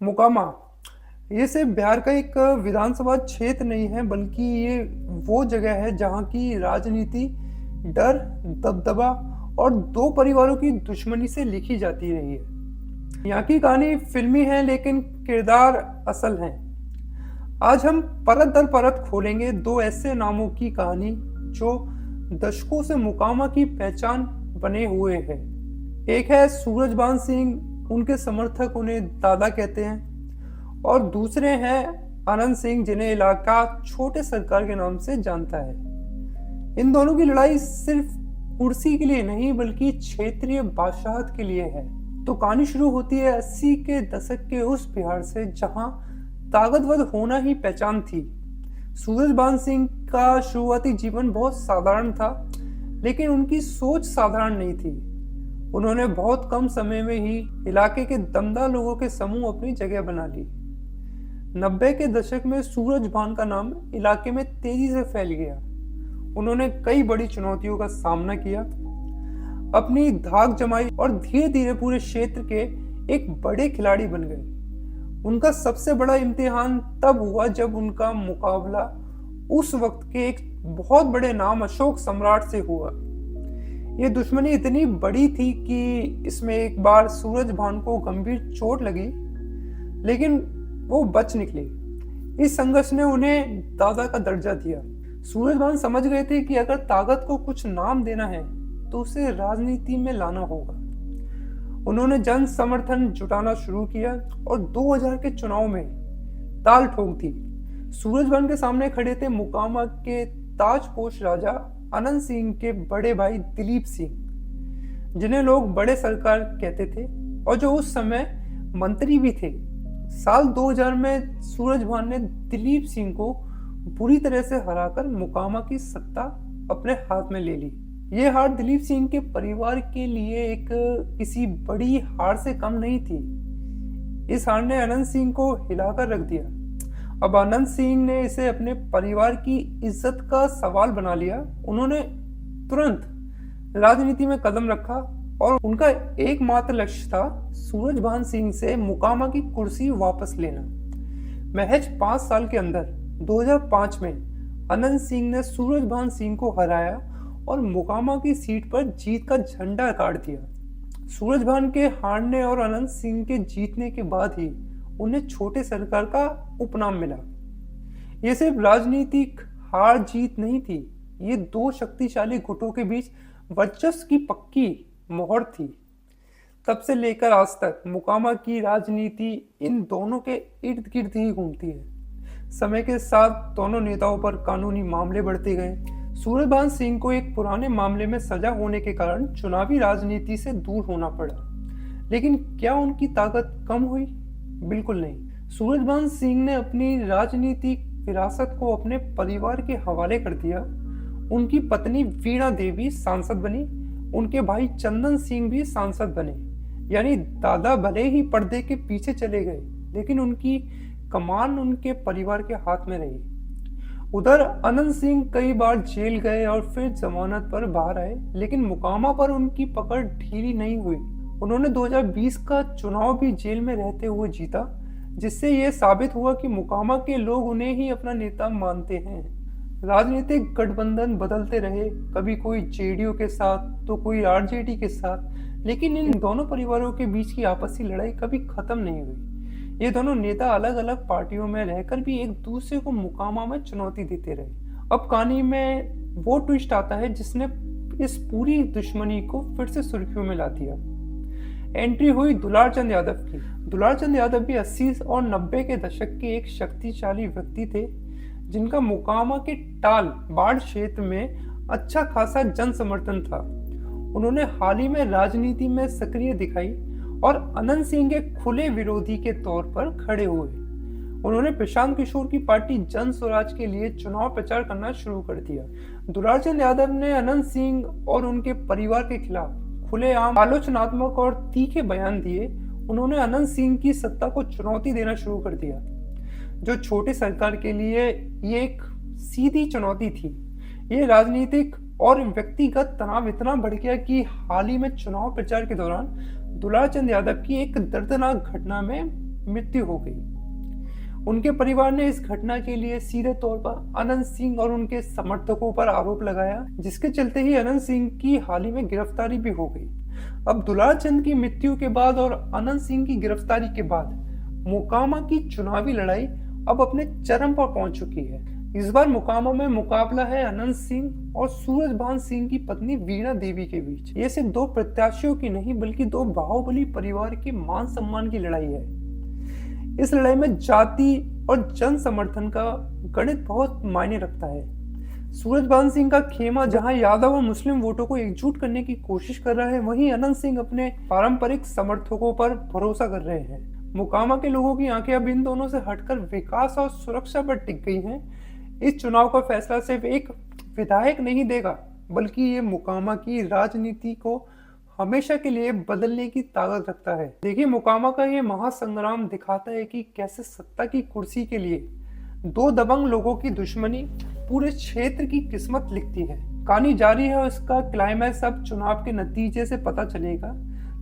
मोकामा, ये सिर्फ बिहार का एक विधानसभा क्षेत्र नहीं है, बल्कि ये वो जगह है जहाँ की राजनीति डर, दबदबा और दो परिवारों की दुश्मनी से लिखी जाती रही है। यहाँ की कहानी फिल्मी है, लेकिन किरदार असल हैं। आज हम परत दर परत खोलेंगे दो ऐसे नामों की कहानी जो दशकों से मोकामा की पहचान बने हुए हैं। एक है सूरजभान सिंह, उनके समर्थक उन्हें दादा कहते हैं, और दूसरे हैं आनंद सिंह, जिन्हें इलाका छोटे सरकार के नाम से जानता है। इन दोनों की लड़ाई सिर्फ कुर्सी के लिए नहीं, बल्कि क्षेत्रीय बादशाहत के लिए है। तो कहानी शुरू होती है 80 के दशक के उस बिहार से, जहां ताकतवर होना ही पहचान थी। सूरजभान सिंह का शुरुआती जीवन बहुत साधारण था, लेकिन उनकी सोच साधारण नहीं थी। उन्होंने बहुत कम समय में ही इलाके के दमदार लोगों के समूह अपनी जगह बना ली। 90 के दशक में सूरजभान का नाम इलाके में तेजी से फैल गया। उन्होंने कई बड़ी चुनौतियों का सामना किया, अपनी धाक जमाई और धीरे धीरे पूरे क्षेत्र के एक बड़े खिलाड़ी बन गए। उनका सबसे बड़ा इम्तिहान तब हुआ जब उनका मुकाबला उस वक्त के एक बहुत बड़े नाम अशोक सम्राट से हुआ। ये दुश्मनी इतनी बड़ी थी कि इसमें एक बार सूरजभान को गंभीर चोट लगी, लेकिन वो बच निकले। इस संघर्ष ने उन्हें दादा का दर्जा दिया। सूरजभान समझ गए थे कि अगर ताकत को कुछ नाम देना है तो उसे राजनीति में लाना होगा। उन्होंने जन समर्थन जुटाना शुरू किया और 2000 के चुनाव में ताल ठोक दी। सूरजभान के सामने खड़े थे मोकामा के ताजपोश राजा आनंद सिंह के बड़े भाई दिलीप सिंह, जिन्हें लोग बड़े सरकार कहते थे और जो उस समय मंत्री भी थे। साल 2000 में सूरजभान ने दिलीप सिंह को बुरी तरह से हराकर मोकामा की सत्ता अपने हाथ में ले ली। ये हार दिलीप सिंह के परिवार के लिए एक किसी बड़ी हार से कम नहीं थी। इस हार ने आनंद सिंह को हिलाकर रख दिया। अब आनंद सिंह ने इसे अपने परिवार की इज्जत का सवाल बना लिया। उन्होंने तुरंत राजनीति में कदम रखा और उनका एकमात्र लक्ष्य था सूरजभान सिंह से मोकामा की कुर्सी वापस लेना। महज 5 साल के अंदर 2005 में आनंद सिंह ने सूरजभान सिंह को हराया और मोकामा की सीट पर जीत का झंडा गाड़ दिया। सूरजभान के हारने और आनंद सिंह के जीतने के बाद ही उन्हें छोटे सरकार का उपनाम मिला। ये सिर्फ राजनीतिक हार जीत नहीं थी, ये दो शक्तिशाली गुटों के बीच वर्चस्व की पक्की मोहर थी। तब से लेकर आज तक मोकामा की राजनीति इन दोनों के इर्द गिर्द ही घूमती है। समय के साथ दोनों नेताओं पर कानूनी मामले बढ़ते गए। सूरजभान सिंह को एक पुराने मामले में सजा होने के कारण चुनावी राजनीति से दूर होना पड़ा, लेकिन क्या उनकी ताकत कम हुई? बिल्कुल नहीं। सूरजभान सिंह ने अपनी राजनीतिक विरासत को अपने परिवार के हवाले कर दिया। उनकी पत्नी वीणा देवी सांसद बनी, उनके भाई चंदन सिंह भी सांसद बने। यानी दादा भले ही पर्दे के पीछे चले गए, लेकिन उनकी कमान उनके परिवार के हाथ में रही। उधर आनंद सिंह कई बार जेल गए और फिर जमानत पर बाहर आए, लेकिन मोकामा पर उनकी पकड़ ढीली नहीं हुई। उन्होंने 2020 का चुनाव भी जेल में रहते हुए जीता, जिससे यह साबित हुआ कि मोकामा के लोग उन्हें ही अपना नेता मानते हैं। राजनीतिक गठबंधन बदलते रहे, कभी कोई जेडीयू के साथ तो कोई आरजेडी के साथ, लेकिन इन दोनों परिवारों के बीच की आपसी लड़ाई कभी खत्म नहीं हुई। ये दोनों नेता अलग अलग पार्टियों में रहकर भी एक दूसरे को मोकामा में चुनौती देते रहे। अब कहानी में वो ट्विस्ट आता है जिसने इस पूरी दुश्मनी को फिर से सुर्खियों में ला दिया। एंट्री हुई दुलारचंद यादव की। दुलारचंद यादव भी 80 और 90 के दशक के एक शक्तिशाली व्यक्ति थे, जिनका मोकामा के टाल बाढ़ क्षेत्र में अच्छा खासा जन समर्थन था। उन्होंने हाल ही में राजनीति में सक्रिय दिखाई और आनंद सिंह के खुले विरोधी के तौर पर खड़े हुए। उन्होंने प्रशांत किशोर की पार्टी जन स्वराज के लिए चुनाव प्रचार करना शुरू कर दिया। दुलारचंद यादव ने आनंद सिंह और उनके परिवार के खिलाफ खुलेआम आलोचनात्मक और तीखे बयान दिए। उन्होंने आनंद सिंह की सत्ता को चुनौती देना शुरू कर दिया, जो छोटे सरकार के लिए ये एक सीधी चुनौती थी। ये राजनीतिक और व्यक्तिगत तनाव इतना बढ़ गया कि हाल ही में चुनाव प्रचार के दौरान दुलारचंद यादव की एक दर्दनाक घटना में मृत्यु हो गई। उनके परिवार ने इस घटना के लिए सीधे तौर पर अनंत सिंह और उनके समर्थकों पर आरोप लगाया, जिसके चलते ही अनंत सिंह की हाल ही में गिरफ्तारी भी हो गई। अब दुलार चंद की मृत्यु के बाद और अनंत सिंह की गिरफ्तारी के बाद मोकामा की चुनावी लड़ाई अब अपने चरम पर पहुंच चुकी है। इस बार मोकामा में मुकाबला है अनंत सिंह और सूरजभान सिंह की पत्नी वीणा देवी के बीच। ये सिर्फ दो प्रत्याशियों की नहीं बल्कि दो बाहुबली परिवार के मान सम्मान की लड़ाई है। इस लड़ाई में जाति और जन समर्थन का गणित बहुत मायने रखता है। सूरजभान सिंह का खेमा जहां यादव और मुस्लिम वोटों को एकजुट करने की कोशिश कर रहा है, वहीं अनंत सिंह अपने पारंपरिक समर्थकों पर भरोसा कर रहे हैं। मोकामा के लोगों की आंखें अब इन दोनों से हटकर विकास और सुरक्षा पर टिक गई हैं। इस चुनाव का फैसला सिर्फ एक विधायक नहीं देगा, बल्कि ये मोकामा की राजनीति को हमेशा के लिए बदलने की ताकत रखता है। देखिए, मोकामा का ये महासंग्राम दिखाता है कि कैसे सत्ता की कुर्सी के लिए दो दबंग लोगों की दुश्मनी पूरे क्षेत्र की किस्मत लिखती है। कहानी जारी है और इसका क्लाइमैक्स अब चुनाव के नतीजे से पता चलेगा।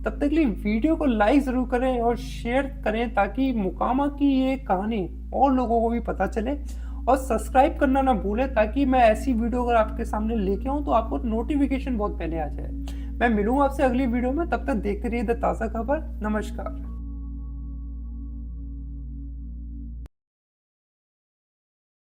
तब तक के लिए वीडियो को लाइक जरूर करें और शेयर करें ताकि मोकामा की ये कहानी और लोगों को भी पता चले, और सब्सक्राइब करना ना भूलें ताकि मैं ऐसी वीडियो अगर आपके सामने लेके आऊँ तो आपको नोटिफिकेशन बहुत पहले आ जाए। मैं मिलूंगा आपसे अगली वीडियो में, तब तक देखते रहिए द ताज़ा खबर। नमस्कार।